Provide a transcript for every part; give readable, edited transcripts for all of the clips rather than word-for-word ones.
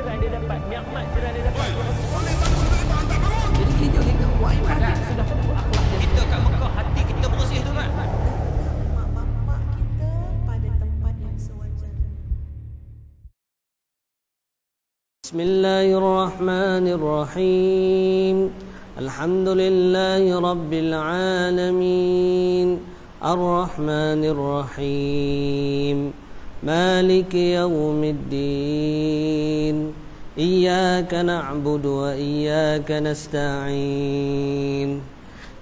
cerai dia dapat, nikmat cerai dia dapat. Jadi kita buat ibadat. Sudah tentu akhlak dia. Kita kat Mekah, hati kita bersih tu kan. Mak bapak kita pada tempat yang sewajarnya. Bismillahirrahmanirrahim. Alhamdulillahi rabbil alamin. Ar-Rahmanir Rahim. Maliki yaumiddin. Iyyaka na'budu wa iyyaka nasta'in.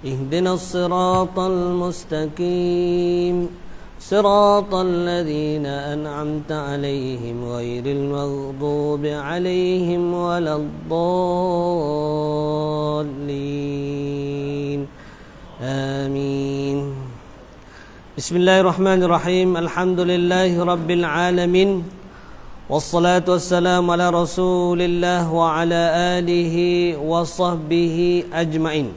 Ihdinas siratal mustaqim. Siratal ladzina an'amta 'alaihim ghairil maghdubi 'alaihim waladdallin. Amin. Bismillahirrahmanirrahim. Alhamdulillahi rabbil alamin. Wassalatu wassalamu ala rasulillah wa ala alihi wa sahbihi ajma'in.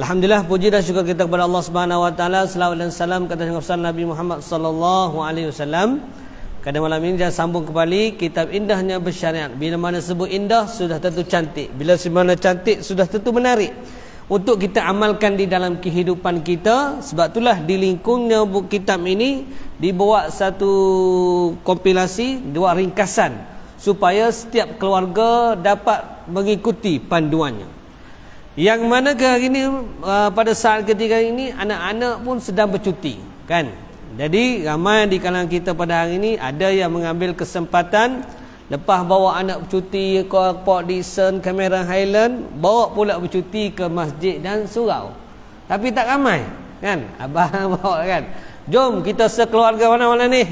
Alhamdulillah, puji dan syukur kita kepada Allah Subhanahu wa taala. Selawat dan salam kepada Nabi Muhammad sallallahu alaihi wasallam. Pada malam ini kita sambung kembali kitab Indahnya Bersyariat. Bila mana sebut indah sudah tentu cantik. Bila mana cantik sudah tentu menarik untuk kita amalkan di dalam kehidupan kita. Sebab itulah di lingkungnya buku kitab ini dibuat satu kompilasi, dua ringkasan supaya setiap keluarga dapat mengikuti panduannya. Yang mana ke hari ini, pada saat ketika ini anak-anak pun sedang bercuti kan. Jadi ramai di kalangan kita pada hari ini ada yang mengambil kesempatan lepas bawa anak bercuti ke Port Dickson, Cameron Highland, bawa pula bercuti ke masjid dan surau. Tapi tak ramai kan. Abang bawa kan, jom kita sekeluarga mana-mana ni,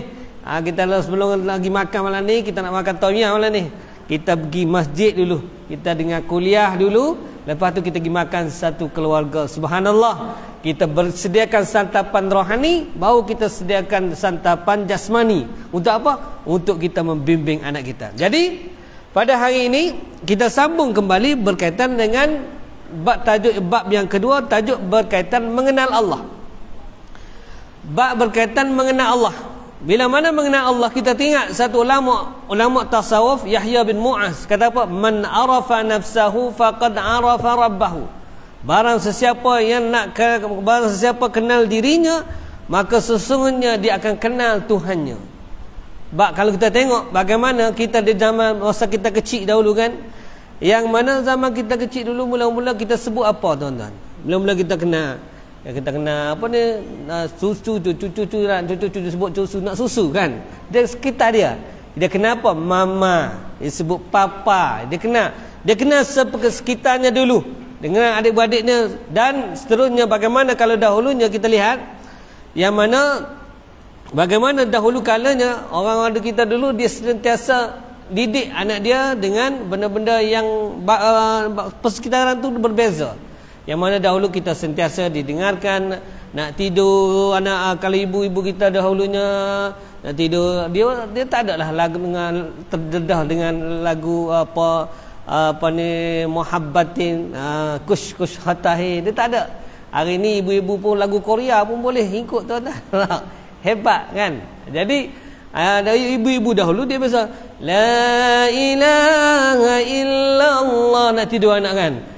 kita sebelum lagi makan malam ni, kita nak makan tomyam malam ni, kita pergi masjid dulu, kita dengar kuliah dulu, lepas tu kita pergi makan satu keluarga. Subhanallah, kita bersediakan santapan rohani, baru kita sediakan santapan jasmani. Untuk apa? Untuk kita membimbing anak kita. Jadi pada hari ini kita sambung kembali berkaitan dengan bab yang kedua, tajuk berkaitan mengenal Allah. Bab berkaitan mengenal Allah. Bila mana mengenal Allah, kita tengok satu ulama tasawuf, Yahya bin Mu'az, kata apa? Man arafa nafsahu faqad arafa rabbahu. Barang sesiapa kenal dirinya, maka sesungguhnya dia akan kenal Tuhannya. Kalau kita tengok bagaimana kita di zaman masa kita kecil dahulu kan, yang mana zaman kita kecil dulu, mula-mula kita sebut apa tuan-tuan? Mula-mula kita kenal apa ni, susu tu, cucu sebut susu, nak susu kan, dia sekitar dia kenal apa? Mama, dia sebut papa, dia kenal sekitarnya dulu dengan adik-beradiknya dan seterusnya. Bagaimana kalau dahulunya kita lihat, yang mana bagaimana dahulu kalanya orang ada kita dulu, dia sentiasa didik anak dia dengan benda-benda yang persekitaran tu berbeza. Yang mana dahulu kita sentiasa didengarkan nak tidur anak, kalau ibu-ibu kita dahulunya nak tidur, dia tak ada lah lagu dengan terdedah dengan lagu apa ni, muhabbatin, kush hatahi, dia tak ada. Hari ni ibu-ibu pun lagu Korea pun boleh ikut tuan-tuan. Hebat kan. Jadi dari ibu-ibu dahulu dia biasa la ilaha illallah, nak tidur anak kan.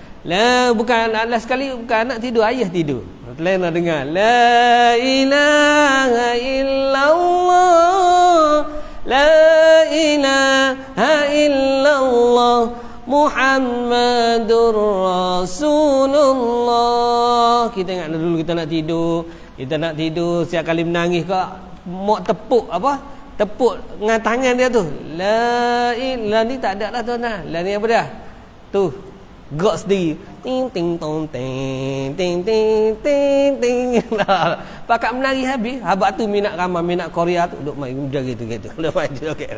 Bukan anak sekali, bukan anak tidur, ayah tidur. Lain nak dengar la ilaha illallah, la ilaha illallah Muhammadur Rasulullah. Kita ingat dulu kita nak tidur, setiap kali menangis kak mau tepuk dengan tangan dia tu. La ilaha ni tak ada lah tuan-tuan. La ni apa dia? Tu gerak sendiri. Ting ting tong ting ting ting ting ting. Pakat menari habis. Habaq tu minat ramai, minat Korea tu duk main muda gitu. Duk main okey.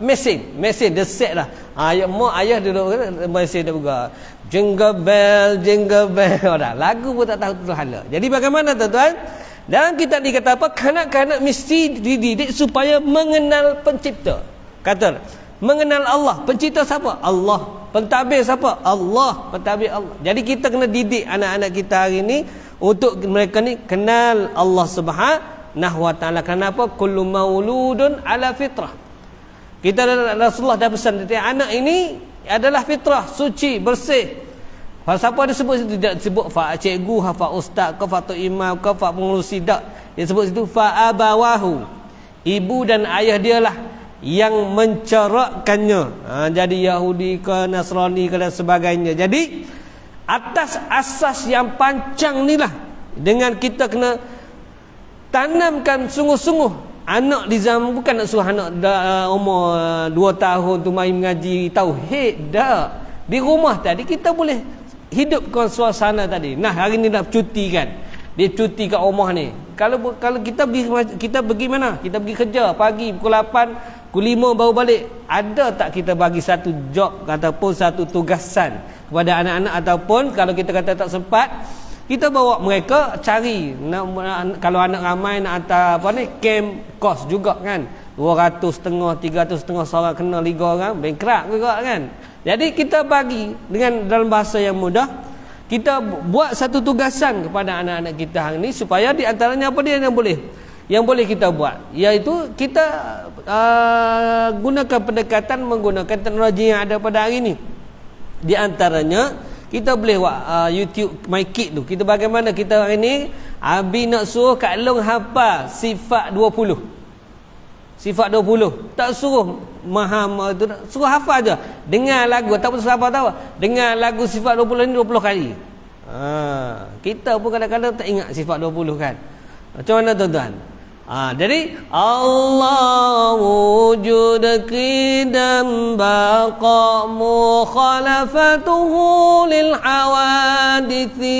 Mesin dia set lah. Ayah duduk mesin dia buka. Jingle bell. Dah lagu pun tak tahu tu hala. Jadi bagaimana tuan-tuan? Dalam kitab dikata apa? Kanak-kanak mesti dididik supaya mengenal pencipta. Kata mengenal Allah. Pencipta siapa? Allah. Pentadbir siapa? Allah. Pentadbir Allah. Jadi kita kena didik anak-anak kita hari ini untuk mereka ni kenal Allah Subhanahu wa taala. Kenapa? Kullu mauludun ala fitrah. Rasulullah dah pesan anak ini adalah fitrah, suci, bersih. Siapa dia sebut situ? Tidak sebut fa cikgu, fa ustaz, ke fa imam, ke fa pengurusi, tak. Dia sebut situ fa abawahu. Ibu dan ayah dialah yang mencerakkannya. Jadi Yahudi ke Nasrani ke dan sebagainya. Jadi atas asas yang pancang inilah dengan kita kena tanamkan sungguh-sungguh. Anak di zaman bukan nak suruh anak umur 2 tahun tu main mengaji tauhid, dah. Di rumah tadi kita boleh hidupkan suasana tadi. Nah, hari ni nak cuti kan. Dia cuti kat rumah ni. Kalau kita pergi mana? Kita pergi kerja pagi pukul 8, pukul 5 baru balik. Ada tak kita bagi satu job ataupun satu tugasan kepada anak-anak, ataupun kalau kita kata tak sempat, kita bawa mereka cari kalau anak ramai nak hantar apa ni camp kos juga kan, 250, 350 seorang kena 3 orang, bankrupt juga kan. Jadi kita bagi dengan dalam bahasa yang mudah, kita buat satu tugasan kepada anak-anak kita hari ni, supaya di antaranya apa dia yang boleh kita buat, iaitu kita gunakan pendekatan menggunakan teknologi yang ada pada hari ni. Di antaranya kita boleh buat YouTube My Kid tu. Kita bagaimana kita hari ni Abi nak suruh Kak Long hafal sifat 20. Sifat 20. Tak suruh maham tu, suruh hafal je. Dengar lagu, tak pun siapa tahu. Dengar lagu sifat 20 ni 20 kali. Kita pun kadang-kadang tak ingat sifat 20 kan. Macam mana tuan-tuan? Jadi Allah wujud qidam baqa mukhalafatuhu lil hawadithi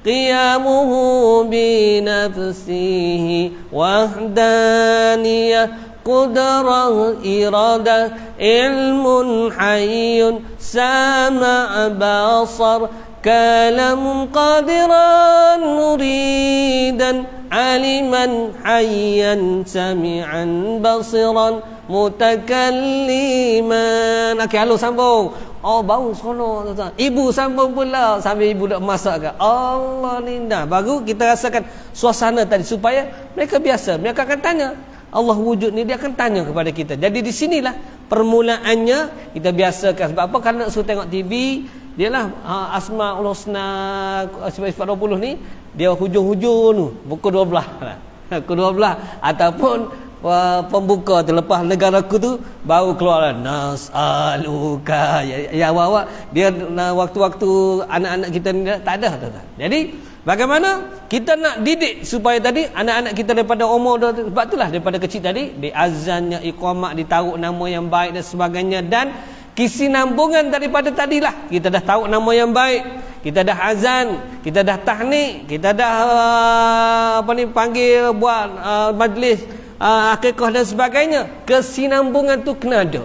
qiyamuhu bi nafsihi wahdaniyah qudrah iradah ilmun hayyun sama' basar kalam qadiran muridan aliman hayyan sami'an basiran mutakalliman. Okey, halo sambung. Oh, bau seronok tuan-tuan. Ibu sambung pula sambil ibu nak masak ke. Allah linda. Baru kita rasakan suasana tadi, supaya mereka biasa. Mereka akan tanya, Allah wujud ni, dia akan tanya kepada kita. Jadi di sinilah permulaannya kita biasakan. Sebab apa? Kalau nak suruh tengok TV, dialah Asmaul Husna sifat 20 ni, dia hujung-hujung tu pukul 12 lah. Pukul 12 ataupun pembuka tu, lepas negaraku tu baru keluar nas'aluka ya awak dia waktu-waktu anak-anak kita ni tak ada tu. Jadi bagaimana kita nak didik supaya tadi anak-anak kita daripada umur, sebab itulah daripada kecil tadi di azannya, iqamah, ditaruh nama yang baik dan sebagainya, dan kesinambungan daripada tadilah kita dah tahu nama yang baik, kita dah azan, kita dah tahnik, kita dah panggil buat majlis akikah dan sebagainya. Kesinambungan tu kena ada.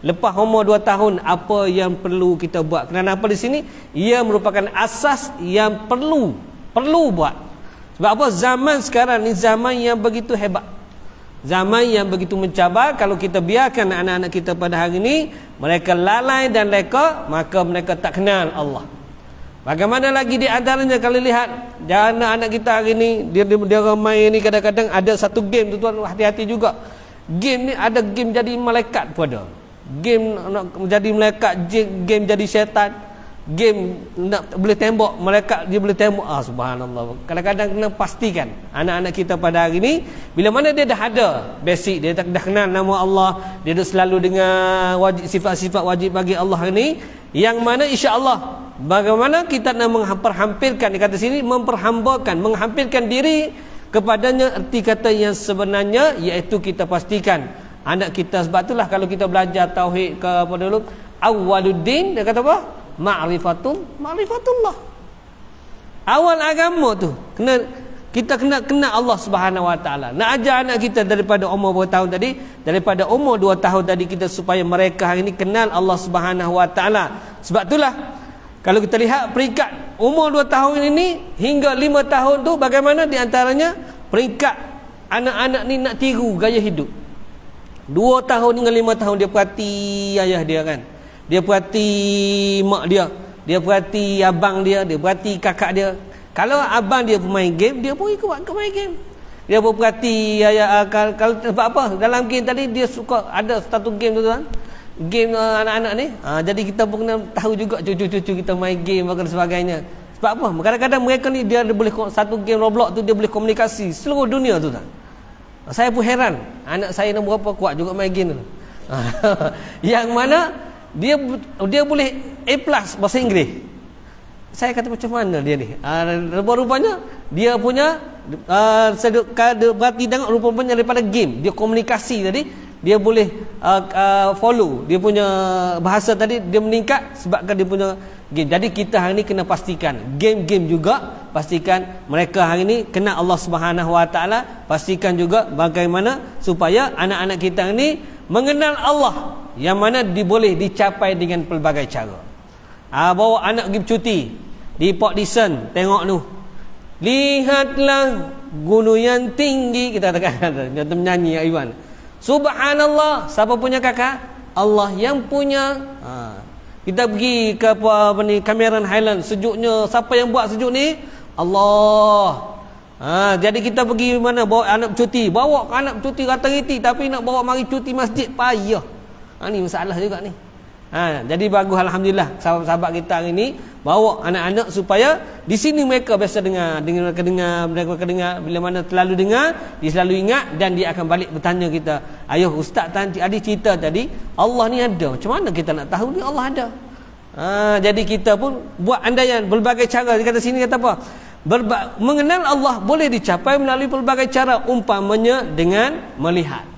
Lepas umur 2 tahun, apa yang perlu kita buat? Kenapa di sini? Ia merupakan asas yang perlu buat. Sebab apa? Zaman sekarang ni zaman yang begitu hebat, zaman yang begitu mencabar. Kalau kita biarkan anak-anak kita pada hari ini mereka lalai dan leka, maka mereka tak kenal Allah. Bagaimana lagi di antaranya kalau lihat anak-anak kita hari ini, dia ramai ni, kadang-kadang ada satu game tu tuan, hati-hati juga. Game ni ada game jadi malaikat pun ada. Game nak jadi malaikat, game jadi syaitan. Game nak boleh tembak malaikat, dia boleh tembak. Subhanallah. Kadang-kadang kena pastikan anak-anak kita pada hari ini, bila mana dia dah ada basic, dia dah kenal nama Allah, dia dah selalu dengan sifat-sifat wajib bagi Allah ini, yang mana insya-Allah bagaimana kita nak memperhampirkan, dia kata sini memperhambakan, menghampirkan diri kepadanya. Erti kata yang sebenarnya iaitu kita pastikan anak kita. Sebab itulah kalau kita belajar tauhid ke apa dulu, awwaluddin, dia kata apa? Ma'rifatullah. Awal agama tu kita kena Allah Subhanahu Wa Taala. Nak ajar anak kita daripada umur berapa tahun tadi? Daripada umur 2 tahun tadi, kita supaya mereka hari ini kenal Allah Subhanahu Wa Taala. Sebab itulah kalau kita lihat peringkat umur 2 tahun ini hingga 5 tahun tu, bagaimana di antaranya peringkat anak-anak ni nak tiru gaya hidup. 2 tahun hingga 5 tahun dia perhati ayah dia kan, dia perhati mak dia, dia perhati abang dia, dia perhati kakak dia. Kalau abang dia pemain game, dia pun ikut main game. Dia berperhati kalau sebab apa? Dalam game tadi dia suka ada satu game tu kan. Game anak-anak ni. Jadi kita pun kena tahu juga cucu-cucu kita main game dan sebagainya. Sebab apa? Kadang-kadang mereka ni dia boleh satu game Roblox tu dia boleh komunikasi seluruh dunia tu kan. Saya pun heran. Anak saya nombor berapa kuat juga main game tu. Yang mana dia boleh A+ bahasa Inggeris. Saya kata macam mana dia ni? Rupa-rupanya dia punya berarti tengok rupa-rupanya daripada game dia komunikasi tadi dia boleh follow dia punya bahasa tadi dia meningkat sebabkan dia punya game. Jadi kita hari ni kena pastikan game-game juga pastikan mereka hari ni kena Allah Subhanahu Wa Taala, pastikan juga bagaimana supaya anak-anak kita ni mengenal Allah yang mana boleh dicapai dengan pelbagai cara. Bawa anak pergi cuti di Port Dickson, tengok tu. Lihatlah gunung yang tinggi, kita katakan dia menyanyi Iwan. Subhanallah, siapa punya kakak? Allah yang punya. Kita pergi ke apa ni Cameron Highland, sejuknya siapa yang buat sejuk ni? Allah. Jadi kita pergi mana bawa anak cuti, bawa anak cuti rata-rata tapi nak bawa mari cuti masjid payah. Ni masalah juga ni. Jadi bagus alhamdulillah sahabat-sahabat kita hari ni bawa anak-anak supaya di sini mereka biasa dengar mereka dengar bila mana terlalu dengar dia selalu ingat dan dia akan balik bertanya kita, ayuh ustaz tadi cerita tadi Allah ni ada, macam mana kita nak tahu ni Allah ada? Jadi kita pun buat andaian berbagai cara. Dia kata sini kata apa? Mengenal Allah boleh dicapai melalui pelbagai cara, umpamanya dengan melihat.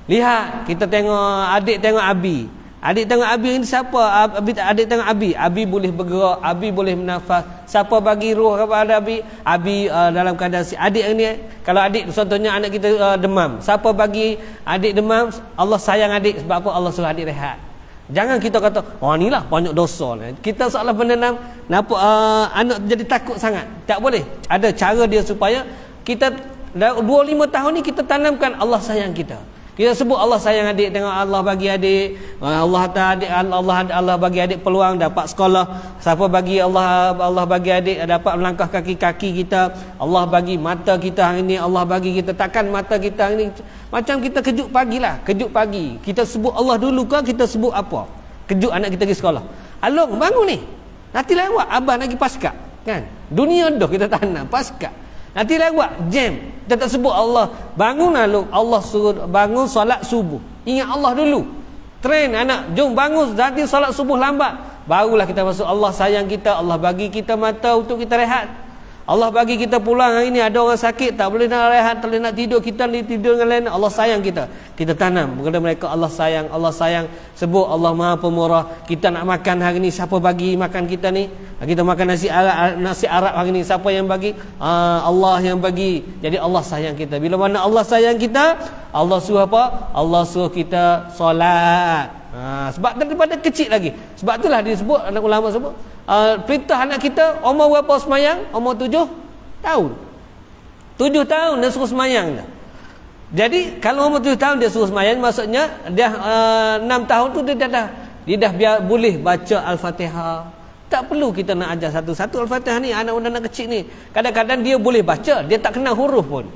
Lihat, kita tengok adik tengok Abi. Adik tengok Abi ini siapa? Adik tengok Abi. Abi boleh bergerak, Abi boleh bernafas. Siapa bagi ruh kepada Abi? Abi dalam keadaan si adik ini. Kalau adik contohnya anak kita demam, siapa bagi adik demam? Allah sayang adik. Sebab apa? Allah suruh adik rehat. Jangan kita kata, inilah banyak dosa. Kita seolah menanam anak jadi takut sangat. Tak boleh. Ada cara dia supaya kita 25 tahun ni kita tanamkan Allah sayang kita. Kita sebut Allah sayang adik, tengok Allah bagi adik, Allah bagi adik peluang dapat sekolah. Siapa bagi Allah bagi adik dapat melangkah kaki-kaki kita. Allah bagi mata kita hari ni, Allah bagi kita takkan mata kita hari ni macam kita kejut pagi. Kita sebut Allah dulu ke kita sebut apa? Kejut anak kita pergi sekolah. Along bangun ni. Nanti lewat abang lagi pasca, kan? Dunia dah kita tanam pasca. Nanti lewat jam. Kita tak sebut Allah. Bangun lalu Allah suruh bangun solat subuh. Ingat Allah dulu. Train anak, jom bangun nanti solat subuh lambat. Barulah kita masuk Allah sayang kita, Allah bagi kita mata untuk kita rehat. Allah bagi kita pulang hari ni ada orang sakit tak boleh nak rehat, tak boleh nak tidur, kita ni tidur dengan lain. Allah sayang kita. Kita tanam kepada mereka Allah sayang. Sebut Allah Maha Pemurah. Kita nak makan hari ni, siapa bagi makan kita ni? Kita makan nasi Arab hari ni, siapa yang bagi? Allah yang bagi. Jadi Allah sayang kita. Bila mana Allah sayang kita, Allah suruh apa? Allah suruh kita solat. Sebab daripada kecil lagi. Sebab itulah disebut anak ulama sebut perintah anak kita umur berapa semayang? Umur 7 tahun. 7 tahun dia suruh semayang dah. Jadi kalau umur 7 tahun dia suruh semayang, maksudnya dia 6 tahun tu dia dah boleh baca Al-Fatihah. Tak perlu kita nak ajar satu-satu Al-Fatihah ni. Anak kecil ni kadang-kadang dia boleh baca, dia tak kenal huruf pun.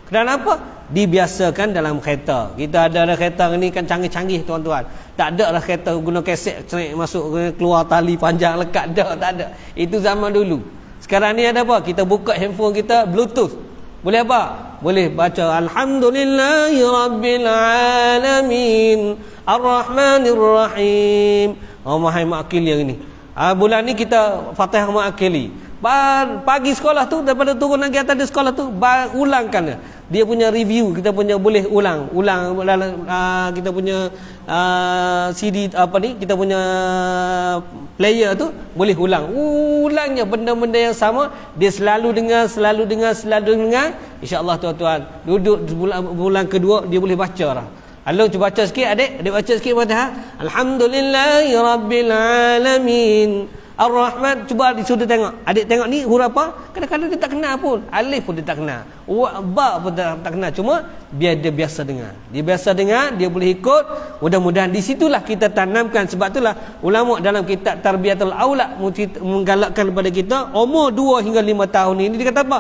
Kenapa? Dibiasakan dalam kereta. Kita ada kereta ni kan canggih-canggih tuan-tuan. Tak ada lah kereta guna kaset masuk keluar tali panjang lekat dah, tak ada. Itu zaman dulu. Sekarang ni ada apa? Kita buka handphone kita Bluetooth. Boleh apa? Boleh baca Alhamdulillahirabbil alamin Ar-Rahmanir-Rahim. Mahai Ma'akili yang ini. Bulan ni kita Fatihah Ma'akili. Pagi sekolah tu daripada turun lagi atas di sekolah tu ulangkan dia punya review, kita punya boleh ulang kita punya CD kita punya player tu boleh ulangnya benda-benda yang sama dia selalu dengar insya-Allah tuan-tuan duduk bulan kedua dia boleh baca dah. Along cuba baca sikit adik baca sikit Fatihah. Alhamdulillahirabbil alamin Ar-Rahman, cuba disuruh tengok. Adik tengok ni huruf apa? Kadang-kadang dia tak kenal pun. Alif pun dia tak kenal. Ba pun tak kenal. Cuma biar dia biasa dengar. Dia biasa dengar, dia boleh ikut. Mudah-mudahan di situlah kita tanamkan. Sebab itulah ulama dalam kitab Tarbiyatul Aulad menggalakkan kepada kita umur 2 hingga 5 tahun ini dia kata apa?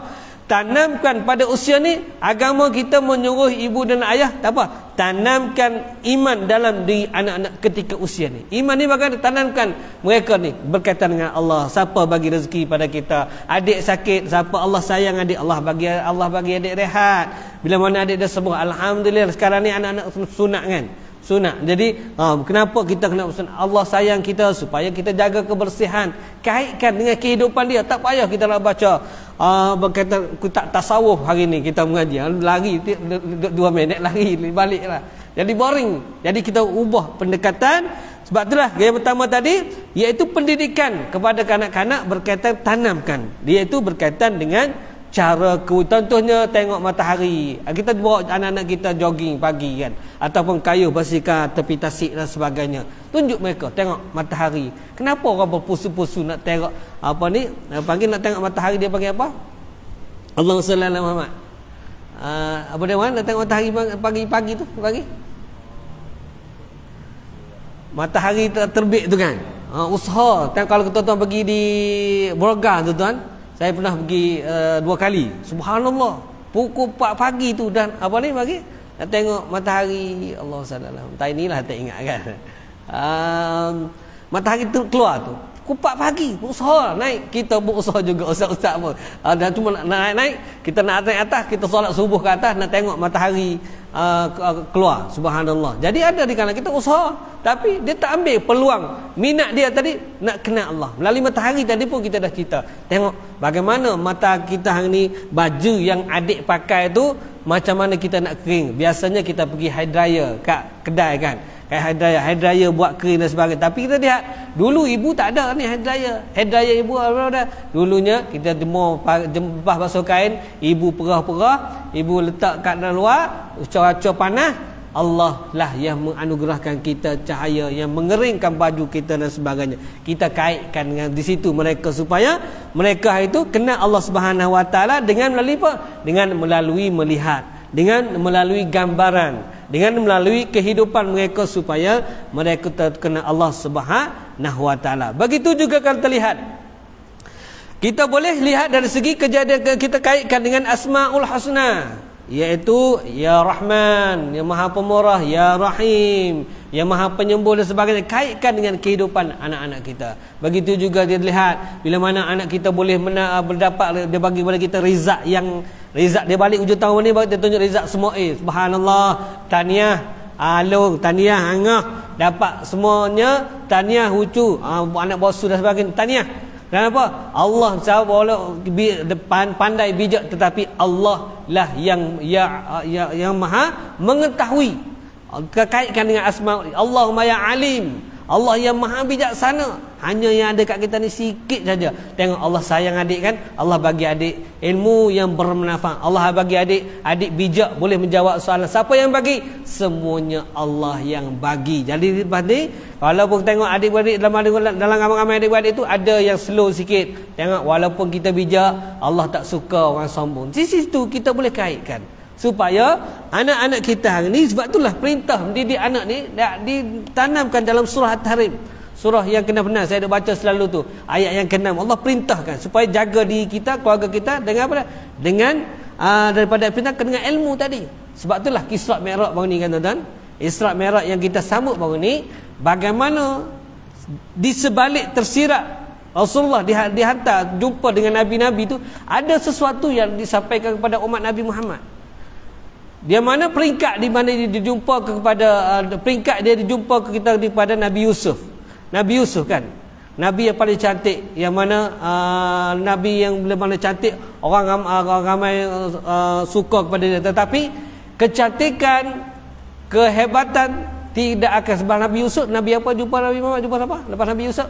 tanamkan pada usia ni. Agama kita menyuruh ibu dan ayah tak apa, tanamkan iman dalam diri anak-anak ketika usia ni. Iman ni bagaimana tanamkan mereka ni berkaitan dengan Allah. Siapa bagi rezeki pada kita, adik sakit, siapa Allah sayang adik, Allah bagi adik rehat. Bila mana adik dah sembuh, alhamdulillah. Sekarang ni anak-anak sunat kan, sunat. Jadi kenapa kita kena sunat? Allah sayang kita supaya kita jaga kebersihan. Kaitkan dengan kehidupan dia. Tak payah kita nak baca berkaitan tak tasawuf hari ni kita mengaji, lari 2 minit lari balik lah, jadi boring. Jadi kita ubah pendekatan. Sebab itulah yang pertama tadi, iaitu pendidikan kepada kanak-kanak berkaitan tanamkan, iaitu berkaitan dengan cara contohnya tengok matahari. Kita bawa anak-anak kita jogging pagi kan, ataupun kayuh basikal tepi tasik dan sebagainya. Tunjuk mereka tengok matahari. Kenapa orang berpusu-pusu nak tengok apa ni, panggil nak tengok matahari, dia panggil apa? Allahumma salli ala Muhammad. Apa dia nak tengok matahari pagi-pagi tu, pagi matahari terbit tu kan. Usaha. Kalau tuan-tuan pergi di Broga tu tuan, saya pernah pergi 2 kali. Subhanallah. Pukul 4 pagi tu dan apa ni pagi nak tengok matahari. Allah sallallahu. Tak inilah tak ingat kan. Matahari tu keluar tu pukul 4 pagi. Usaha naik. Kita berusaha juga ustaz-ustaz pun. Dan cuma nak naik, kita nak naik atas, kita solat subuh ke atas nak tengok matahari keluar. Subhanallah. Jadi ada di kalangan kita usaha, tapi dia tak ambil peluang. Minat dia tadi nak kenal Allah. Melalui matahari tadi pun kita dah cerita. Tengok bagaimana mata kita hari ni, baju yang adik pakai tu macam mana kita nak kering. Biasanya kita pergi hair dryer kat kedai kan, hair dryer buat kering dan sebagainya. Tapi kita lihat dulu ibu tak ada ni hair dryer ibu ada. Dulunya kita jemur basuh kain, ibu perah-perah, ibu letak kat dalam luar, ucap-ucap panas. Allah lah yang menganugerahkan kita cahaya yang mengeringkan baju kita dan sebagainya. Kita kaitkan dengan di situ mereka, supaya mereka itu kenal Allah Subhanahu Wa Taala dengan melalui apa? Dengan melalui melihat, dengan melalui gambaran, dengan melalui kehidupan mereka, supaya mereka terkenal Allah Subhanahu Wa Taala. Begitu juga kalau terlihat, kita boleh lihat dari segi kejadian, kita kaitkan dengan Asmaul Husna, iaitu Ya Rahman, yang Maha Pemurah, Ya Rahim, yang Maha Penyembuh dan sebagainya. Kaitkan dengan kehidupan anak-anak kita. Begitu juga dia lihat bila mana anak kita boleh berdapat, dia bagi kepada kita rizak yang rizak dia balik hujung tahun ni, dia tunjuk rizak semua. Subhanallah, tahniah alung, tahniah angah, dapat semuanya, tahniah hucu, anak bosu dan sebagainya, tahniah. Kenapa? Allah depan pandai bijak, tetapi Allah lah yang maha mengetahui. Kaitkan dengan asma Allahumma ya alim, Allah yang maha bijaksana. Hanya yang ada kat kita ni sikit saja. Tengok Allah sayang adik kan, Allah bagi adik ilmu yang bermanfaat, Allah bagi adik bijak, boleh menjawab soalan. Siapa yang bagi? Semuanya Allah yang bagi. Jadi tadi walaupun tengok adik-adik dalam ramai-ramai adik-adik itu ada yang slow sikit. Tengok walaupun kita bijak, Allah tak suka orang sombong. Di situ kita boleh kaitkan supaya anak-anak kita hari ni. Sebab itulah perintah mendidik anak ni ditanamkan dalam surah At-Tahrim. Surah yang kena benar, saya dah baca selalu tu. Ayat yang ke-6, Allah perintahkan supaya jaga diri kita, keluarga kita dengan apa? Dengan daripada perintah dengan ilmu tadi. Sebab itulah Isra' Mi'raj baru ni kan tuan-tuan. Isra' Mi'raj yang kita sambut baru ni, bagaimana di sebalik tersirat Rasulullah dihantar jumpa dengan Nabi-Nabi tu, ada sesuatu yang disampaikan kepada umat Nabi Muhammad. Dia mana peringkat di mana dia dijumpa kepada peringkat dia dijumpa ke kita kepada Nabi Yusuf. Nabi Yusuf kan, Nabi yang paling cantik, yang mana Nabi yang mana cantik, orang ramai suka kepada dia. Tetapi kecantikan, kehebatan tidak akan sebab Nabi Yusuf. Nabi apa jumpa Nabi Muhammad? Jumpa apa lepas Nabi Yusuf?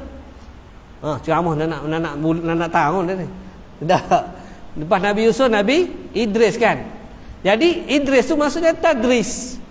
Ceramah nak tahu dah ni. Dah. Lepas Nabi Yusuf, Nabi Idris kan. Jadi Idris tu maksudnya tadris.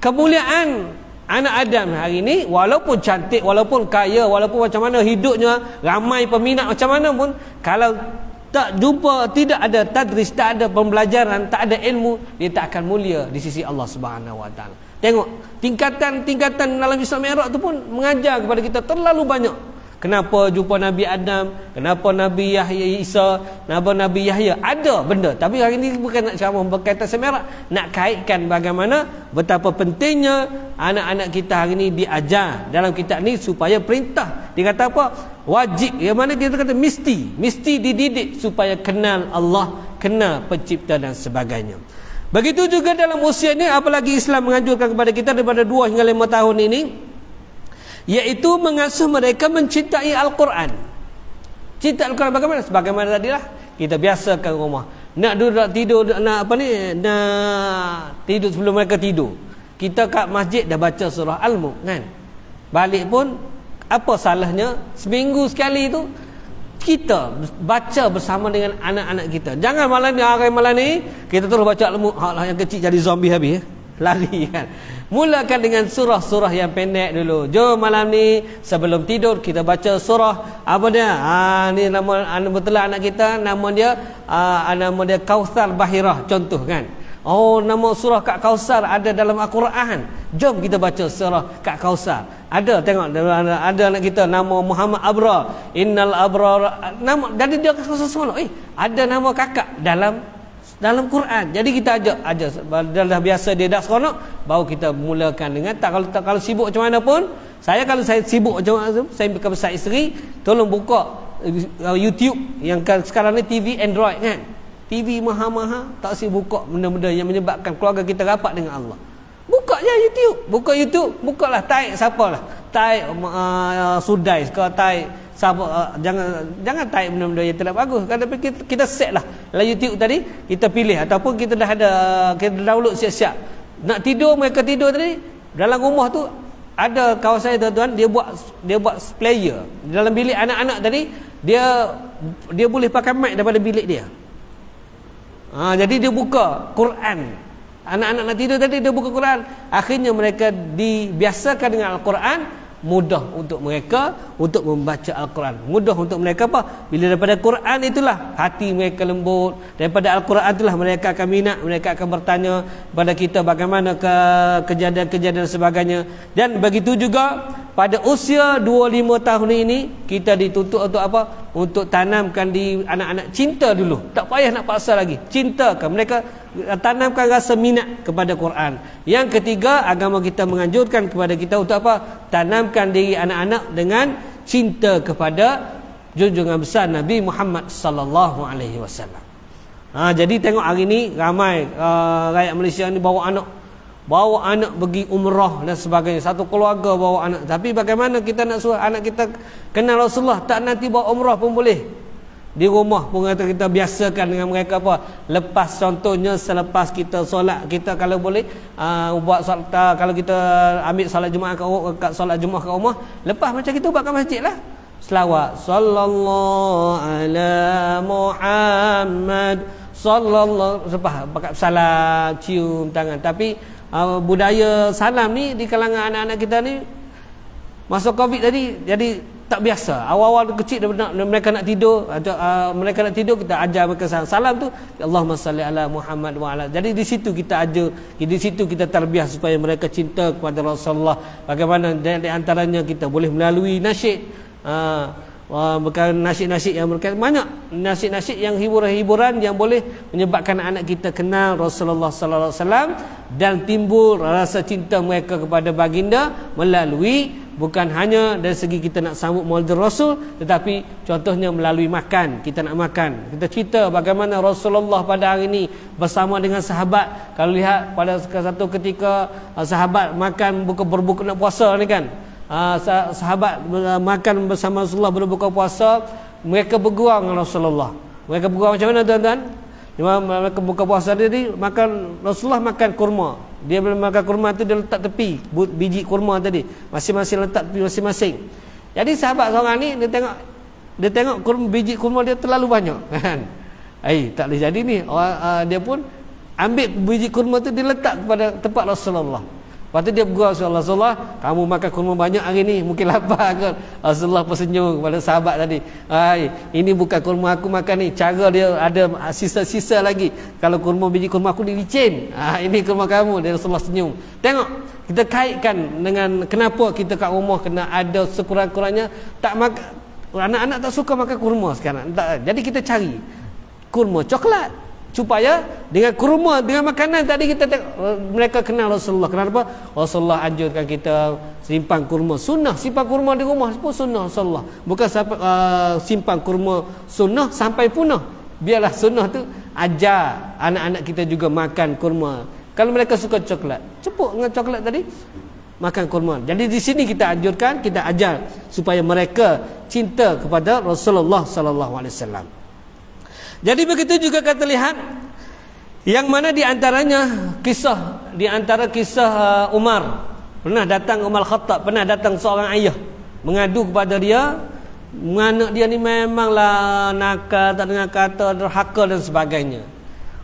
Kemuliaan anak Adam hari ni, walaupun cantik, walaupun kaya, walaupun macam mana hidupnya, ramai peminat macam mana pun, kalau tak jumpa, tidak ada tadris, tak ada pembelajaran, tak ada ilmu, dia tak akan mulia di sisi Allah Subhanahu Wa Taala. Tengok tingkatan-tingkatan dalam Isra' Mi'raj tu pun mengajar kepada kita terlalu banyak. Kenapa jumpa Nabi Adam, kenapa Nabi Yahya Isa, kenapa Nabi Yahya, ada benda. Tapi hari ini bukan nak ceramah berkaitan semerak, nak kaitkan bagaimana betapa pentingnya anak-anak kita hari ini diajar dalam kitab ni supaya perintah. Dia kata apa? Wajib. Yang mana dia kata mesti dididik supaya kenal Allah, kenal pencipta dan sebagainya. Begitu juga dalam usia ni, apalagi Islam menganjurkan kepada kita daripada 2 hingga 5 tahun ini, iaitu mengasuh mereka mencintai Al-Quran. Cinta Al-Quran bagaimana? Sebagaimana tadilah kita biasakan rumah. Nak duduk tidur, nak tidur sebelum mereka tidur. Kita kat masjid dah baca surah Al-Mulk kan. Balik pun apa salahnya seminggu sekali tu kita baca bersama dengan anak-anak kita. Jangan malam ni kita terus baca Al-Mulk, yang kecil jadi zombie habis lari kan. Mulakan dengan surah-surah yang pendek dulu. Jom malam ni sebelum tidur kita baca surah apa dia? Ni nama betul anak kita, nama dia Kautsar Bahirah contoh kan. Oh, nama surah Kak Kautsar ada dalam Al-Quran. Jom kita baca surah Kak Kautsar. Ada, tengok ada anak kita nama Muhammad Abrar. Innal abrar nama, jadi dia sesuatu. Ada nama kakak dalam Quran. Jadi kita ajar dah biasa dia dah seronok, baru kita mulakan dengan kalau sibuk macam mana pun. Kalau saya sibuk macam mana, saya bersama isteri, tolong buka YouTube yang sekarang ni TV Android kan. TV maha-maha, tak si buka benda-benda yang menyebabkan keluarga kita rapat dengan Allah. Buka je YouTube, bukalah taik siapalah. Taik Sudais ke taik siapa, jangan taik benda-benda yang tidak bagus. Tapi kita set lah dalam YouTube tadi, kita pilih ataupun kita dah ada, kita download siap-siap. Nak tidur, mereka tidur tadi dalam rumah tu ada kawan saya tuan-tuan, dia buat player dalam bilik anak-anak tadi, dia boleh pakai mic daripada bilik dia. Jadi dia buka Quran. Anak-anak nak tidur tadi dia buka Quran. Akhirnya mereka dibiasakan dengan Al-Quran. Mudah untuk mereka untuk membaca Al-Quran. Mudah untuk mereka apa? Bila daripada Quran itulah hati mereka lembut. Daripada Al-Quran itulah mereka akan minat. Mereka akan bertanya kepada kita bagaimana kejadian-kejadian dan sebagainya. Dan begitu juga pada usia 25 tahun ini kita dituntut untuk apa? Untuk tanamkan di anak-anak cinta dulu. Tak payah nak paksa lagi. Cintakan mereka, tanamkan rasa minat kepada Quran. Yang ketiga, agama kita menganjurkan kepada kita untuk apa? Tanamkan diri anak-anak dengan cinta kepada junjungan besar Nabi Muhammad sallallahu alaihi wasallam. Jadi tengok hari ni ramai rakyat Malaysia ni bawa anak pergi umrah dan sebagainya. Satu keluarga bawa anak. Tapi bagaimana kita nak suruh anak kita kenal Rasulullah? Tak nanti bawa umrah pun boleh. Di rumah pun kita biasakan dengan mereka apa? Lepas contohnya selepas kita solat, kita kalau boleh buat solat, kalau kita ambil solat Jumaat kat rumah, lepas macam kita buat kat masjid lah. Selawat sallallahu ala Muhammad sallallahu, lepas pakai salam, cium tangan. Tapi budaya salam ni di kalangan anak-anak kita ni masa Covid tadi jadi tak biasa. Awal-awal kecil mereka nak tidur, kita ajar mereka salam tu Allahumma salli ala Muhammad wa ala. Jadi di situ kita ajar, di situ kita terbiah supaya mereka cinta kepada Rasulullah. Bagaimana di antaranya kita boleh melalui nasyid, bukan nasyid-nasyid yang berkaitan, banyak nasyid-nasyid yang hiburan-hiburan yang boleh menyebabkan anak kita kenal Rasulullah sallallahu alaihi wasallam dan timbul rasa cinta mereka kepada baginda melalui bukan hanya dari segi kita nak sambut Maulid Rasul, tetapi contohnya melalui makan. Kita nak makan, kita cerita bagaimana Rasulullah pada hari ini bersama dengan sahabat. Kalau lihat pada satu ketika sahabat makan berbuka nak puasa ni kan, sahabat makan bersama Rasulullah berbuka puasa, mereka bergurau dengan Rasulullah. Mereka bergurau macam mana tuan-tuan? Mereka buka puasa tadi, makan Rasulullah makan kurma. Dia bila makan kurma tu dia letak tepi biji kurma tadi, masing-masing letak tepi masing-masing. Jadi sahabat seorang ni dia tengok biji kurma dia terlalu banyak kan. Tak boleh jadi ni. Dia pun ambil biji kurma tu dia letak kepada tempat Rasulullah. Lepas tu dia bergurau Rasulullah, kamu makan kurma banyak hari ni, mungkin lapar kan. Rasulullah tersenyum kepada sahabat tadi. Ini bukan kurma aku makan ni, cara dia ada sisa-sisa lagi. Kalau kurma biji kurma aku ni licin. Ini kurma kamu. Dia Rasulullah senyum. Tengok, Kita kaitkan dengan kenapa kita kat rumah kena ada sekurang-kurangnya tak makan, anak-anak tak suka makan kurma sekarang. Tak, jadi kita cari kurma coklat supaya dengan kurma, dengan makanan tadi kita mereka kenal Rasulullah. Kenapa? Rasulullah anjurkan kita simpan kurma sunnah. Simpan kurma di rumah pun sunnah Rasulullah. Bukan simpan kurma sunnah sampai punah. Biarlah sunnah tu ajar anak-anak kita juga makan kurma. Kalau mereka suka coklat, cepuk dengan coklat tadi, makan kurma. Jadi di sini kita anjurkan, kita ajar supaya mereka cinta kepada Rasulullah sallallahu alaihi wasallam. Jadi begitu juga kita lihat yang mana di antaranya kisah, di antara kisah Umar. Pernah datang Umar Khattab, pernah datang seorang ayah mengadu kepada dia, anak dia ni memanglah nakal, tak dengar kata, derhaka dan sebagainya.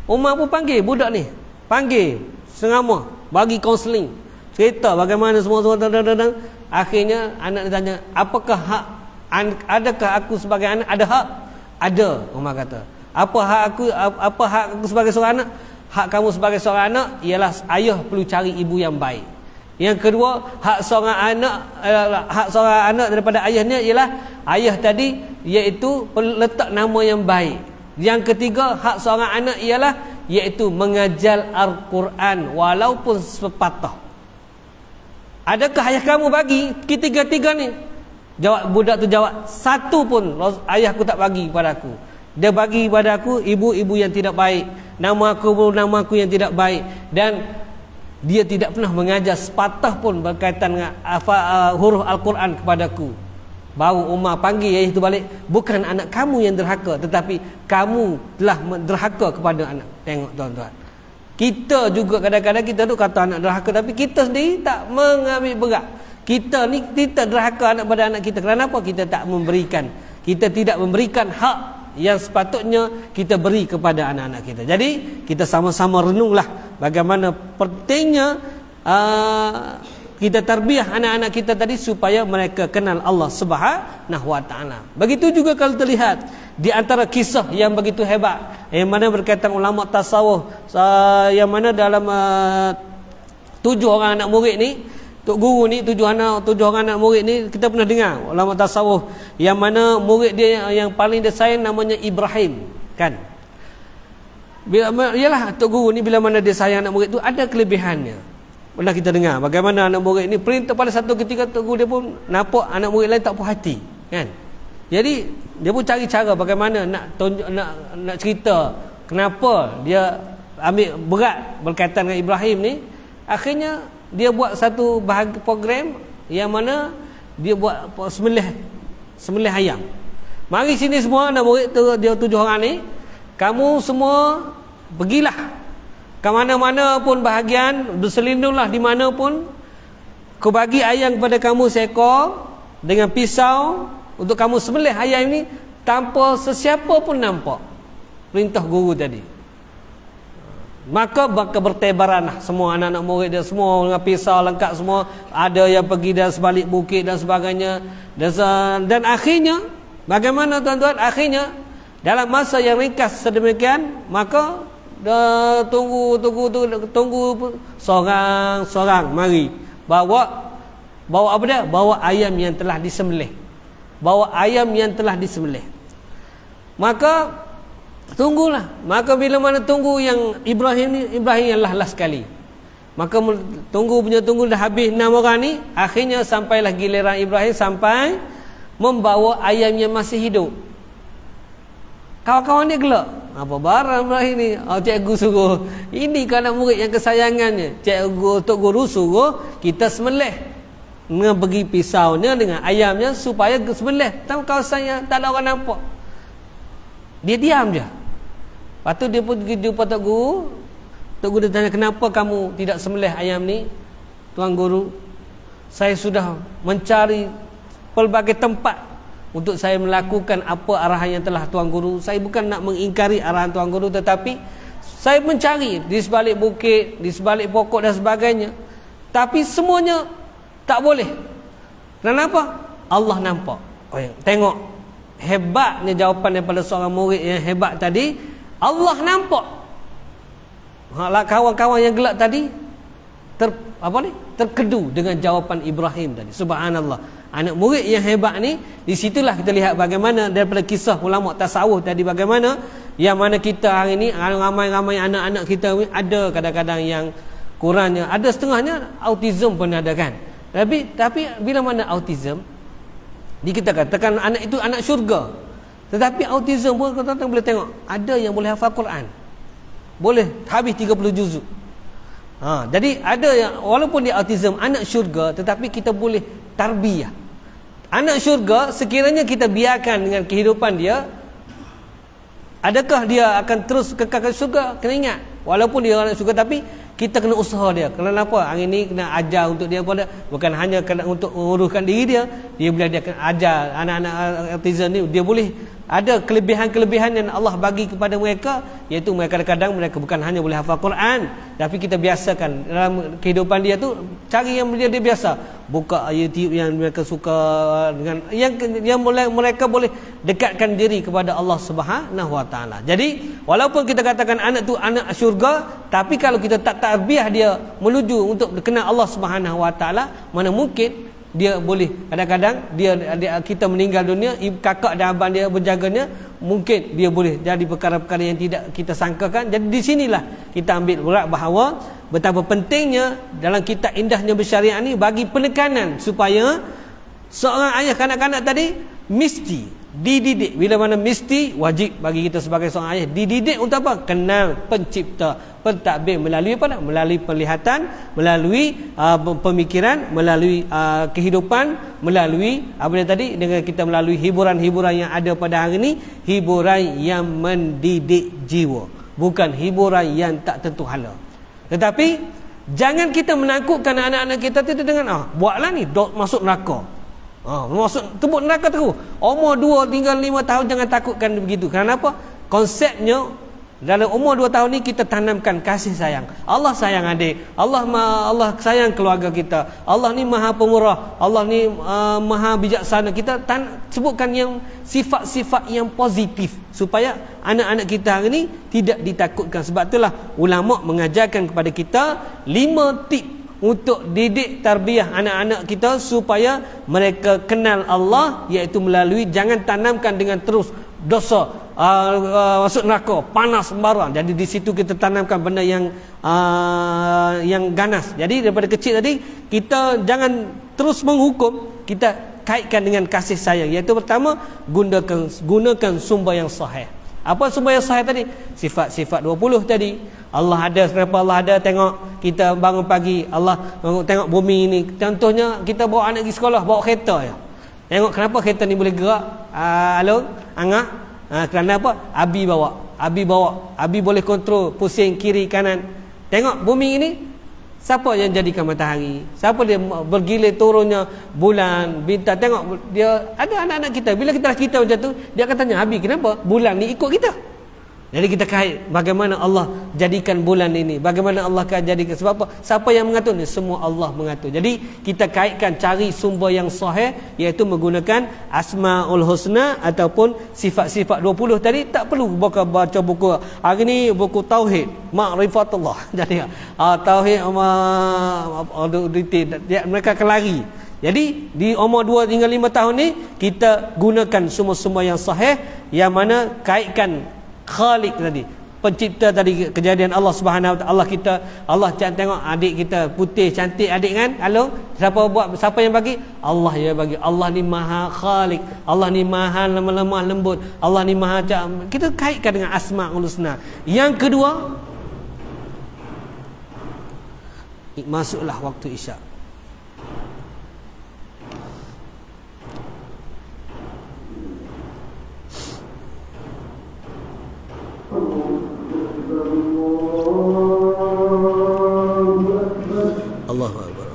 Umar pun panggil budak ni, panggil sengaja, bagi kaunseling, cerita bagaimana semua. Akhirnya anak dia tanya, apakah hak, adakah aku sebagai anak ada hak? Ada, Umar kata. Apa hak aku sebagai seorang anak? Hak kamu sebagai seorang anak ialah ayah perlu cari ibu yang baik. Yang kedua, hak seorang anak daripada ayahnya ialah ayah tadi, iaitu letak nama yang baik. Yang ketiga, hak seorang anak ialah iaitu mengajar Al-Quran walaupun sepatah. Adakah ayah kamu bagi ketiga-tiga ni? Jawab budak tu, jawab, satu pun ayahku tak bagi kepada aku. Dia bagi kepada aku ibu-ibu yang tidak baik, nama aku yang tidak baik, dan dia tidak pernah mengajar sepatah pun berkaitan dengan huruf Al-Quran kepadaku. Baru Umar panggil ayah itu balik, bukan anak kamu yang derhaka, tetapi kamu telah derhaka kepada anak. Tengok tuan-tuan, kita juga kadang-kadang kita tu kata anak derhaka, tapi kita sendiri tak mengambil berat. Kita ni kita derhaka pada anak kita. Kenapa? Kita tak memberikan, kita tidak memberikan hak yang sepatutnya kita beri kepada anak-anak kita. Jadi kita sama-sama renunglah bagaimana pentingnya kita tarbiyah anak-anak kita tadi supaya mereka kenal Allah Subhanahu wa taala. Begitu juga kalau terlihat di antara kisah yang begitu hebat yang mana berkaitan ulama tasawuf, yang mana dalam 7 orang anak murid ni, Tok Guru ni, 7 orang anak murid ni, kita pernah dengar ulama tasawuf yang mana murid dia yang paling dia sayang namanya Ibrahim, kan? Ialah Tok Guru ni bila mana dia sayang anak murid tu ada kelebihannya. Pernah kita dengar bagaimana anak murid ni perintah pada satu ketika Tok Guru dia pun nampak anak murid lain tak puas hati, kan? Jadi dia pun cari cara bagaimana nak cerita kenapa dia ambil berat berkaitan dengan Ibrahim ni. Akhirnya dia buat satu program yang mana dia buat sembelih ayam. Mari sini semua anak murid tu, dia 7 orang ni, kamu semua pergilah ke mana-mana pun bahagian, berselindunglah di mana pun. Aku bagi ayam kepada kamu seekor dengan pisau untuk kamu sembelih ayam ini tanpa sesiapa pun nampak. Perintah guru tadi. Maka bertebaranlah semua anak-anak murid dia, semua dengan pisau lengkap semua. Ada yang pergi dan sebalik bukit dan sebagainya. Dan akhirnya bagaimana tuan-tuan? Akhirnya dalam masa yang ringkas sedemikian, maka tunggu seorang mari bawa apa dia? Bawa ayam yang telah disembelih. Maka tunggulah. Maka bila mana tunggu yang Ibrahim yang last sekali. Maka tunggu dah habis 6 orang ni. Akhirnya sampailah giliran Ibrahim sampai membawa ayam yang masih hidup. Kawan-kawan dia gelak. Apa barang Ibrahim ni? Cikgu suruh. Ini kan anak murid yang kesayangannya. Tok Guru suruh kita sembelih dengan bagi pisaunya dengan ayamnya supaya sembelih. Tahu kawasan tak ada orang nampak. Dia diam je. Lepas tu dia pun pergi jumpa Tok Guru. Tok Guru dia tanya, kenapa kamu tidak sembelih ayam ni, Tuan Guru? Saya sudah mencari pelbagai tempat untuk saya melakukan apa arahan yang telah Tuan Guru. Saya bukan nak mengingkari arahan Tuan Guru, tetapi saya mencari di sebalik bukit, di sebalik pokok dan sebagainya. Tapi semuanya tak boleh. Kenapa? Allah nampak. Tengok hebatnya jawapan daripada seorang murid yang hebat tadi. Allah nampak. Kawan-kawan yang gelak tadi terkedu dengan jawapan Ibrahim tadi. Subhanallah. Anak murid yang hebat ni, di situlah kita lihat bagaimana daripada kisah ulama tasawuf tadi, bagaimana yang mana kita hari ni ramai-ramai anak-anak kita ada kadang-kadang yang kurangnya, ada setengahnya autism pun ada kan. Tapi bila mana autism, kita katakan anak itu anak syurga. Tetapi autism pun kita boleh tengok, ada yang boleh hafal Quran, boleh habis 30 juzuk. Jadi ada yang walaupun dia autism, anak syurga, tetapi kita boleh tarbiyah. Anak syurga sekiranya kita biarkan dengan kehidupan dia, adakah dia akan terus kekal ke syurga? Kena ingat, walaupun dia anak syurga, tapi kita kena usaha dia. Kenapa? Hari ni kena ajar untuk dia pada, bukan hanya kena untuk uruskan diri dia, dia boleh dia akan ajar anak-anak autism ni, dia boleh ada kelebihan-kelebihan yang Allah bagi kepada mereka, iaitu mereka kadang-kadang mereka bukan hanya boleh hafal Quran, tapi kita biasakan dalam kehidupan dia tu, cari yang dia biasa, buka YouTube yang mereka suka, dengan yang mereka boleh dekatkan diri kepada Allah Subhanahu Wa Taala. Jadi walaupun kita katakan anak tu anak syurga, tapi kalau kita tak tarbiyah dia menuju untuk kenal Allah Subhanahu Wa Taala, mana mungkin dia boleh kadang-kadang dia kita meninggal dunia, kakak dan abang dia berjaganya, mungkin dia boleh jadi perkara-perkara yang tidak kita sangkakan. Jadi di sinilah kita ambil berat bahawa betapa pentingnya dalam kitab Indahnya Bersyariah ni bagi penekanan supaya seorang ayah kanak-kanak tadi mesti dididik. Bila mana mesti, wajib bagi kita sebagai seorang ayah dididik untuk apa? Kenal pencipta, pentadbir melalui apa? Melalui penglihatan, melalui pemikiran, melalui kehidupan, melalui apa dia tadi, dengan kita melalui hiburan-hiburan yang ada pada hari ini, hiburan yang mendidik jiwa, bukan hiburan yang tak tentu hala. Tetapi jangan kita menakutkan anak-anak kita itu dengan buatlah ni masuk neraka. Masuk tebuk neraka terus. Umur 2 tinggal 5 tahun, jangan takutkan begitu. Kenapa? Konsepnya dalam umur 2 tahun ni kita tanamkan kasih sayang. Allah sayang adik, Allah sayang keluarga kita. Allah ni Maha Pemurah, Allah ni Maha Bijaksana. Kita sebutkan yang sifat-sifat yang positif supaya anak-anak kita hari ni tidak ditakutkan. Sebab itulah ulama mengajarkan kepada kita 5 tip untuk didik tarbiyah anak-anak kita supaya mereka kenal Allah, iaitu melalui jangan tanamkan dengan terus dosa, masuk neraka, panas sembarang. Jadi di situ kita tanamkan benda yang ganas. Jadi daripada kecil tadi kita jangan terus menghukum, kita kaitkan dengan kasih sayang, iaitu pertama gunakan sumber yang sahih. Apa sumber yang sahih tadi? Sifat-sifat 20 tadi. Allah ada, kenapa Allah ada? Tengok kita bangun pagi, Allah tengok bumi ini. Contohnya kita bawa anak pergi sekolah, bawa kereta ya. Tengok kenapa kereta ni boleh gerak. Angah. Kerana apa? Abi bawa. Abi boleh kontrol pusing kiri kanan. Tengok bumi ini, siapa yang jadikan matahari? Siapa dia bergilir turunnya bulan, bintang? Tengok dia ada anak-anak kita. Bila kita macam tu, dia akan tanya, Abi kenapa bulan ni ikut kita? Jadi kita kait bagaimana Allah jadikan bulan ini, bagaimana Allah akan jadikan. Sebab apa? Siapa yang mengatur ni? Semua Allah mengatur. Jadi kita kaitkan, cari sumber yang sahih, iaitu menggunakan Asmaul Husna ataupun sifat-sifat 20 tadi. Tak perlu baca buku hari ni, buku Tauhid Ma'rifatullah. Jadi Tauhid mereka akan lari. Jadi di umur 2 hingga 5 tahun ni kita gunakan semua-semua yang sahih, yang mana kaitkan Khalik tadi, pencipta tadi, kejadian Allah Subhanahu Wa Taala. Allah tengok adik kita putih cantik adik kan. Halo, siapa yang bagi? Allah yang bagi. Allah ni Maha Khalik, Allah ni Maha lemah lembut, Allah ni Maha kita kaitkan dengan Asmaul Husna. Yang kedua, masuklah waktu Isyak. Allahu Akbar.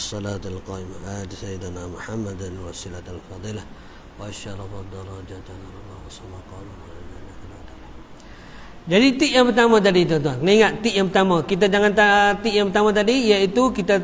الصلاة القائمة آت سيدنا محمد وسيلة الفضيلة والشرف الدرجات الله وسلم. Jadi tip yang pertama tadi tuan-tuan, ingat tip yang pertama, kita jangan tip yang pertama tadi iaitu kita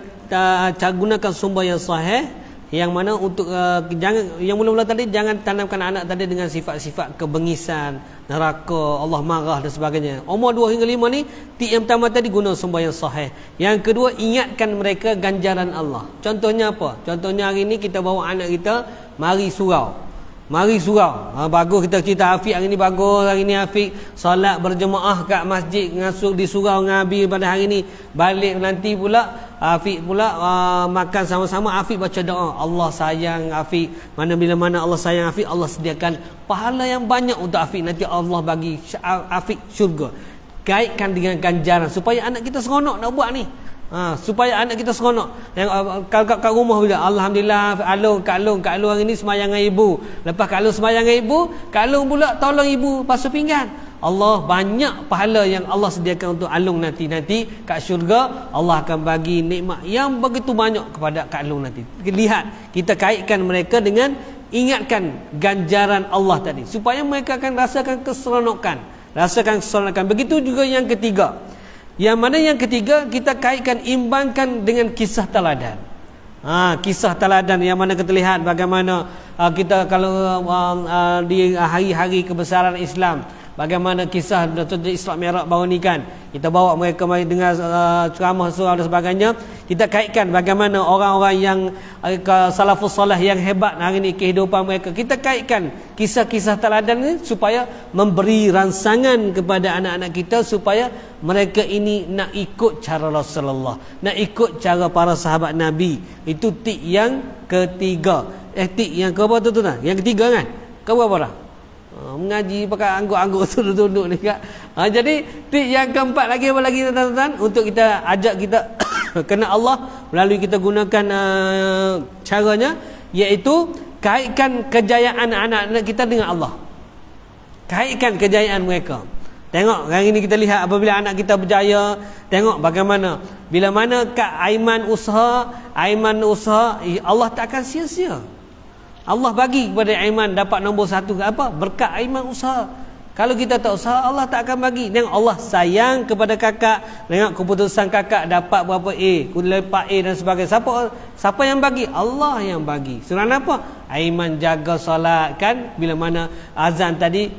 gunakan sumber yang sahih, yang mana untuk jangan, yang mula-mula tadi jangan tanamkan anak tadi dengan sifat-sifat kebengisan, neraka, Allah marah dan sebagainya. Umur 2 hingga 5 ni tip yang pertama tadi guna sumber yang sahih. Yang kedua, ingatkan mereka ganjaran Allah. Contohnya apa? Contohnya hari ni kita bawa anak kita mari surau. Mari surau. Bagus kita Hafiz hari ni, bagus hari ni Hafiz solat berjemaah kat masjid, ngasuh di surau ngabi pada hari ni. Balik nanti pula Hafiz pula makan sama-sama, Hafiz baca doa, Allah sayang Hafiz. Bila mana Allah sayang Hafiz, Allah sediakan pahala yang banyak untuk Hafiz, nanti Allah bagi Hafiz syurga. Kaitkan dengan ganjaran supaya anak kita seronok nak buat ni. Supaya anak kita seronok. Kalau kat rumah bila alhamdulillah Kak Long hari ni sembahyang dengan ibu. Lepas Kak Long sembahyang dengan ibu, Kak Long pula tolong ibu basuh pinggan. Allah banyak pahala yang Allah sediakan untuk Alung nanti kat syurga. Allah akan bagi nikmat yang begitu banyak kepada Kak Long nanti. Lihat, kita kaitkan mereka dengan ingatkan ganjaran Allah tadi supaya mereka akan rasakan keseronokan. Begitu juga yang ketiga. Yang mana yang ketiga, kita kaitkan, imbangkan dengan kisah teladan. Kisah teladan yang mana kita lihat bagaimana kita kalau di hari-hari kebesaran Islam, bagaimana kisah Datuk Isra Mi'raj baru ni kan, kita bawa mereka mari dengar ceramah surau dan sebagainya. Kita kaitkan bagaimana orang-orang yang salafus salih yang hebat hari ni kehidupan mereka. Kita kaitkan kisah-kisah teladan ni supaya memberi rangsangan kepada anak-anak kita supaya mereka ini nak ikut cara Rasulullah, nak ikut cara para sahabat Nabi. Itu tip yang ketiga. Tip yang keberapa tu tuan? Yang ketiga kan? Keberapa dah? Mengaji pakai angguk-angguk duduk ni kan. Jadi tip yang keempat lagi apa lagi tuan-tuan, untuk kita ajak kita kena Allah melalui kita gunakan caranya, iaitu kaitkan kejayaan anak-anak kita dengan Allah. Kaitkan kejayaan mereka. Tengok hari ini kita lihat apabila anak kita berjaya, tengok bagaimana bila mana Kak Aiman usaha, Allah tak akan sia-sia. Allah bagi kepada Aiman dapat nombor 1 apa? Berkat Aiman usaha. Kalau kita tak usaha, Allah tak akan bagi. Tengok Allah sayang kepada kakak. Tengok keputusan kakak dapat berapa A, lepas A dan sebagainya. Siapa yang bagi? Allah yang bagi. Surah apa? Aiman jaga solat kan. Bila mana azan tadi,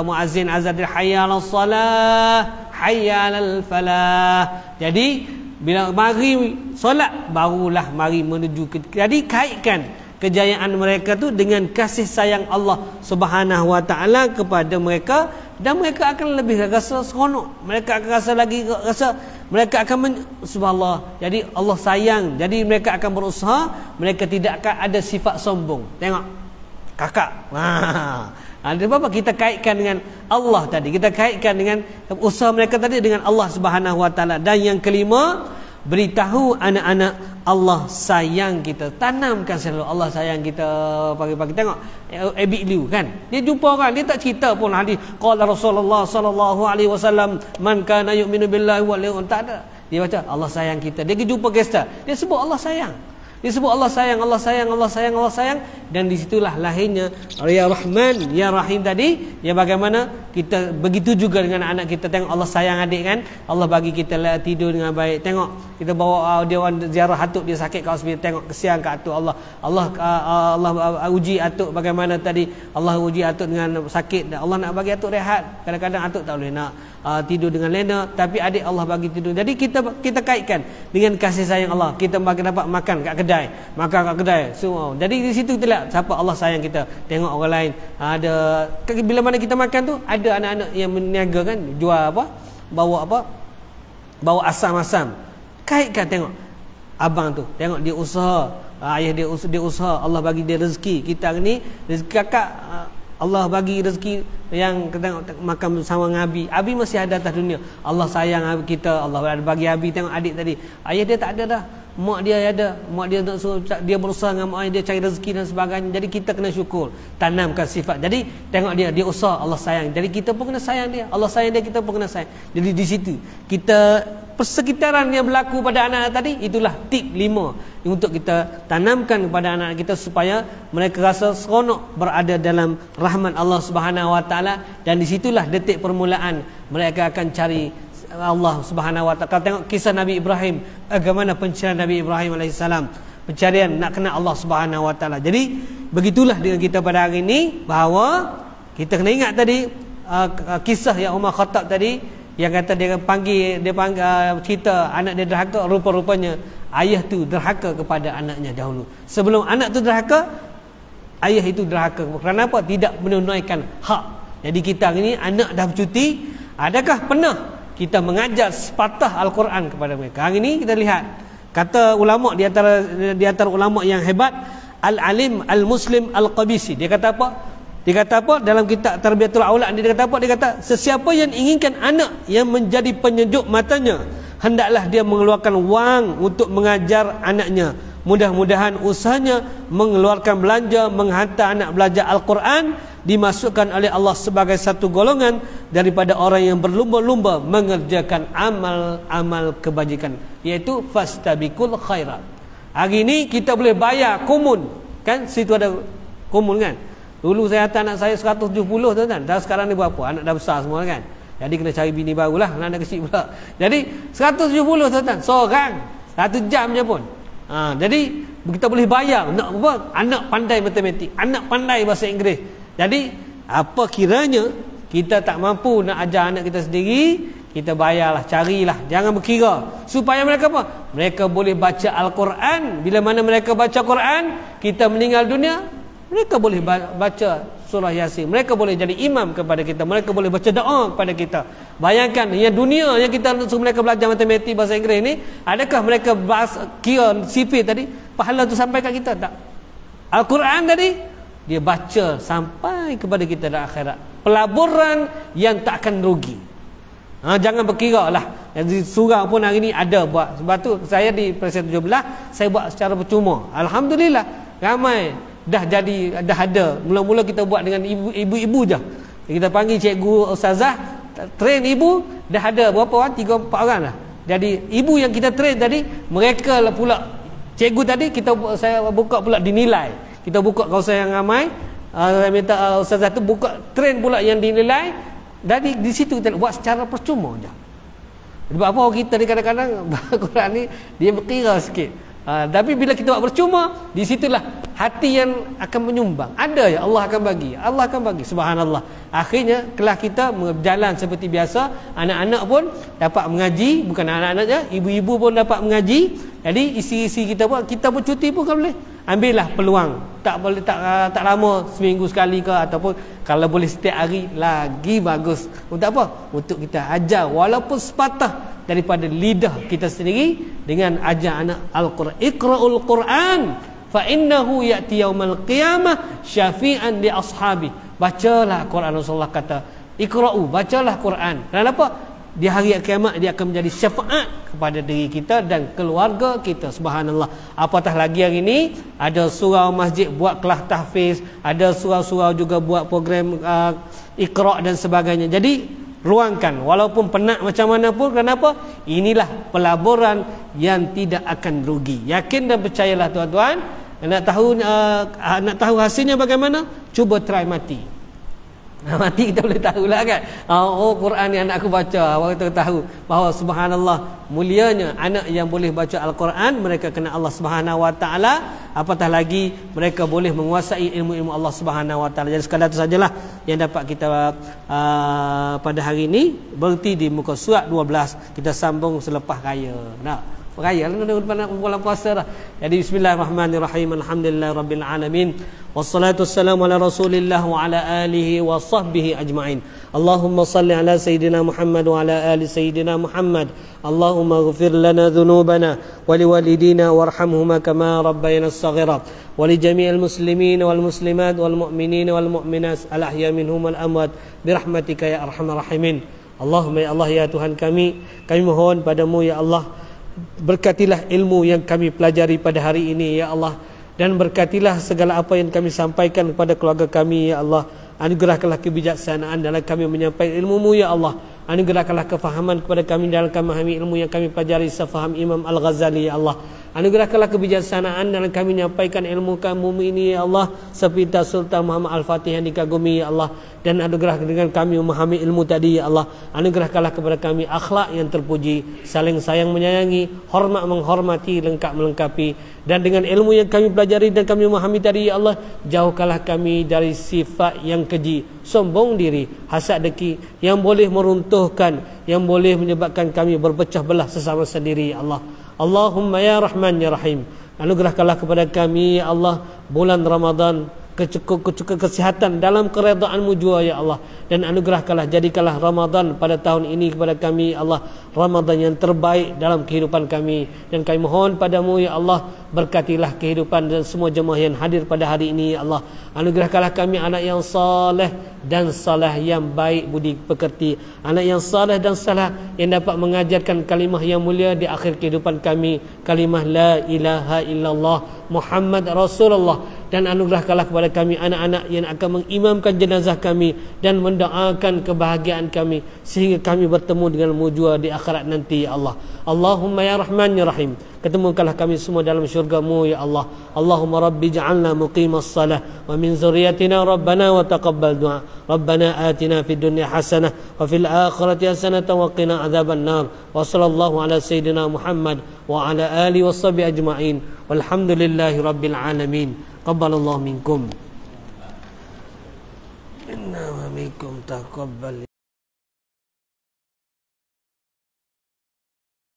muazzin azan dia hayya 'alas salah, hayya 'alal falah. Jadi bila mari solat barulah mari menuju ke. Jadi kaitkan kejayaan mereka tu dengan kasih sayang Allah Subhanahu wa taala kepada mereka, dan mereka akan lebih rasa seronok. Mereka akan rasa mereka akan subhanallah. Jadi Allah sayang. Jadi mereka akan berusaha, mereka tidak akan ada sifat sombong. Tengok kakak. Ada apa? Kita kaitkan dengan Allah tadi. Kita kaitkan dengan usaha mereka tadi dengan Allah Subhanahu wa taala. Dan yang kelima, beritahu anak-anak Allah sayang kita. Tanamkan selalu Allah sayang kita pagi-pagi. Tengok Abid Liu kan, dia jumpa orang, dia tak cerita pun hadis qala Rasulullah sallallahu alaihi wasallam man kana yu'minu billahi wal yawmil akhir. Tak ada. Dia baca Allah sayang kita. Dia pergi jumpa gesta, dia sebut Allah sayang. Dia sebut Allah sayang, Allah sayang, Allah sayang, Allah sayang. Dan disitulah lahirnya Ya Rahman, Ya Rahim tadi. Ya bagaimana kita begitu juga dengan anak kita. Tengok Allah sayang adik kan, Allah bagi kita tidur dengan baik. Tengok kita bawa dia orang ziarah atuk, dia sakit kat hospital. Tengok kesian kat atuk. Allah uji atuk bagaimana tadi. Allah uji atuk dengan sakit. Allah nak bagi atuk rehat. Kadang-kadang atuk tak boleh nak tidur dengan lena, tapi adik Allah bagi tidur. Jadi kita kaitkan dengan kasih sayang Allah. Kita dapat makan kat kedai, semua. Jadi di situ kita lihat siapa Allah sayang kita. Tengok orang lain ada, bila mana kita makan tu ada anak-anak yang meniaga kan, jual bawa asam-asam. Kaitkan, tengok abang tu, tengok dia usaha Ayah dia usaha, Allah bagi dia rezeki. Kita ni rezeki kakak, Allah bagi rezeki yang tengok makan bersama dengan Abi. Abi masih ada atas dunia. Allah sayang kita, Allah ada bagi Abi. Tengok adik tadi, ayah dia tak ada dah, mak dia ada. Mak dia nak suruh, dia berusaha dengan mak dia cari rezeki dan sebagainya. Jadi kita kena syukur, tanamkan sifat. Jadi tengok dia usaha, Allah sayang. Jadi kita pun kena sayang dia. Allah sayang dia, kita pun kena sayang. Jadi di situ kita persekitaran yang berlaku pada anak-anak tadi, itulah tip 5 untuk kita tanamkan kepada anak-anak kita supaya mereka rasa seronok berada dalam rahmat Allah Subhanahu Wa Taala. Dan disitulah detik permulaan mereka akan cari Allah Subhanahu Wa Taala. Kalau tengok kisah Nabi Ibrahim, bagaimana pencarian Nabi Ibrahim alaihissalam, pencarian nak kenal Allah Subhanahu Wa Taala. Jadi begitulah dengan kita pada hari ini, bahawa kita kena ingat tadi kisah yang Umar Khattab tadi, yang kata dia panggil cerita anak dia derhaka. Rupa-rupanya ayah tu derhaka kepada anaknya dahulu. Sebelum anak tu derhaka, ayah itu derhaka. Kenapa? Tidak menunaikan hak. Jadi kita ini anak dah bercuti, adakah pernah kita mengajar sepatah Al-Quran kepada mereka? Hari ini kita lihat, kata ulama di antara ulama yang hebat, Al-Alim Al-Muslim Al-Qabisi, dia kata apa? Dia kata apa? Dalam kitab Tarbiyatul Aulad, dia kata apa? Dia kata, sesiapa yang inginkan anak yang menjadi penyejuk matanya, hendaklah dia mengeluarkan wang untuk mengajar anaknya. Mudah-mudahan usahanya mengeluarkan belanja menghantar anak belajar Al-Quran dimasukkan oleh Allah sebagai satu golongan daripada orang yang berlumba-lumba mengerjakan amal-amal kebajikan, iaitu fastabiqul khairat. Hari ini kita boleh bayar kumun, kan? Situ ada kumun, kan? Dulu saya hantar anak saya 170 tuan-tuan. Dan sekarang ni berapa? Anak dah besar semua, kan? Jadi kena cari bini barulah, anak kecil pula. Jadi 170 tuan-tuan, seorang 1 jam je pun. Jadi kita boleh bayar nak apa? Anak pandai matematik, anak pandai bahasa Inggeris. Jadi apa kiranya kita tak mampu nak ajar anak kita sendiri, kita bayarlah, carilah, jangan berkira. Supaya mereka apa? Mereka boleh baca Al-Quran. Bila mana mereka baca Quran, kita meninggal dunia, mereka boleh baca surah Yasin. Mereka boleh jadi imam kepada kita. Mereka boleh baca doa kepada kita. Bayangkan, yang dunia yang kita suruh mereka belajar matematik, bahasa Inggeris ni, adakah mereka kira sifir tadi, pahala tu sampai kat kita? Tak. Al-Quran tadi, dia baca sampai kepada kita dalam akhirat. Pelaburan yang tak akan rugi. Jangan berkira lah. Jadi surau pun hari ni ada buat. Sebab tu saya di Presiden 17 saya buat secara percuma. Alhamdulillah, ramai dah ada. Mula-mula kita buat dengan ibu-ibu je. Kita panggil cikgu ustazah, train ibu, dah ada berapa orang? 3-4 orang lah. Jadi ibu yang kita train tadi, mereka lah pula cikgu tadi, saya buka pula dinilai. Kita buka kawasan yang ramai. Saya minta ustazah tu buka train pula yang dinilai. Jadi di situ kita buat secara percuma je. Sebab apa kita ni kadang-kadang Al-Quran ni dia berkira sikit. Tapi bila kita buat percuma, di situlah hati yang akan menyumbang. Ada ya, Allah akan bagi. Allah akan bagi, subhanallah. Akhirnya kelas kita berjalan seperti biasa. Anak-anak pun dapat mengaji. Bukan anak-anak je, ibu-ibu pun dapat mengaji. Jadi isi-isi kita pun, kita pun cuti pun kan boleh. Ambillah peluang. Tak boleh tak lama, seminggu sekali ke, ataupun kalau boleh setiap hari, lagi bagus. Untuk apa? Untuk kita ajar walaupun sepatah daripada lidah kita sendiri dengan ajar anak Al-Quran. Iqra'ul Quran fa innahu ya'ti yaumal qiyamah syafi'an li ashabi. Bacalah Quran, Rasulullah kata, iqra'u, bacalah Quran. Kenapa? Di hari kiamat dia akan menjadi syafaat kepada diri kita dan keluarga kita. Subhanallah. Apatah lagi hari ini ada surau masjid buat kelas tahfiz, ada surau-surau juga buat program Iqra' dan sebagainya. Jadi ruangkan, walaupun penat macam mana pun. Kenapa? Inilah pelaburan yang tidak akan rugi. Yakin dan percayalah tuan-tuan. Nak tahu hasilnya bagaimana? Cuba try mati. Mati kita boleh tahulah, kan. Oh, Quran ni anak aku baca. Awak kita tahu bahawa subhanallah, mulianya anak yang boleh baca Al-Quran. Mereka kena Allah Subhanahu Wa Taala. Apatah lagi mereka boleh menguasai ilmu-ilmu Allah Subhanahu Wa Taala. Jadi sekadar itu sajalah yang dapat kita pada hari ini. Berhenti di muka surat 12. Kita sambung selepas raya. Nak Raya lah bulan puasa dah. Jadi bismillahirrahmanirrahim. Alhamdulillahirabbil alamin. Wassalatu wassalamu ala Rasulillah wa ala alihi wa sahbihi ajma'in. Allahumma salli ala sayyidina Muhammad wa ala ali sayyidina Muhammad. Allahumma ighfir lana dhunubana wa liwalidina warhamhuma kama rabbayana shaghira. Wa li jami'il muslimin wal muslimat wal mu'minin wal mu'minat al ahya minhum wal amwat bi rahmatika ya arhamar rahimin. Allahumma ya Allah ya Tuhan kami mohon padamu ya Allah, berkatilah ilmu yang kami pelajari pada hari ini ya Allah, dan berkatilah segala apa yang kami sampaikan kepada keluarga kami ya Allah. Anugerahkanlah kebijaksanaan dalam kami menyampaikan ilmu-Mu ya Allah. Anugerahkanlah kefahaman kepada kami dalam kami memahami ilmu yang kami pelajari sefaham Imam Al-Ghazali ya Allah. Anugerahkanlah kebijaksanaan dalam kami menyampaikan ilmu kamu ini ya Allah, seperti Sultan Muhammad Al-Fatih yang dikagumi ya Allah. Dan anugerah dengan kami memahami ilmu tadi ya Allah. Anugerahkanlah kepada kami akhlak yang terpuji, saling sayang menyayangi, hormat menghormati, lengkap melengkapi. Dan dengan ilmu yang kami pelajari dan kami memahami tadi ya Allah, jauhkanlah kami dari sifat yang keji, sombong diri, hasad dengki yang boleh meruntuhkan, yang boleh menyebabkan kami berpecah belah sesama sendiri ya Allah. Allahumma ya Rahman ya Rahim, anugerahkanlah kepada kami ya Allah bulan Ramadan kecukup kesihatan dalam keredaan-Mu jua ya Allah, dan anugerahkanlah jadikanlah Ramadan pada tahun ini kepada kami ya Allah Ramadan yang terbaik dalam kehidupan kami. Dan kami mohon padamu ya Allah, berkatilah kehidupan dan semua jemaah yang hadir pada hari ini ya Allah. Anugerahkanlah kami anak yang saleh dan salah yang baik budi pekerti, anak yang saleh dan salah yang dapat mengajarkan kalimah yang mulia di akhir kehidupan kami, kalimah la ilaha illallah Muhammad Rasulullah. Dan anugerahkanlah kepada kami anak-anak yang akan mengimamkan jenazah kami dan mendoakan kebahagiaan kami sehingga kami bertemu dengan mujua di akhirat nanti ya Allah. Allahumma ya Rahman ya Rahim, ketemukanlah kami semua dalam syurga-Mu ya Allah. Allahumma rabbi ja'alna muqimas salah wa min zurriyatina rabbana wa taqabbal du'a. Rabbana atina fid dunya hasanah wa fil akhirati hasanah wa qina adzaban nar. Wa sallallahu ala sayyidina Muhammad wa ala alihi washabihi ajma'in. Walhamdulillahi rabbil alamin. Qabbalallahu minkum. Inna wa minkum taqabbal.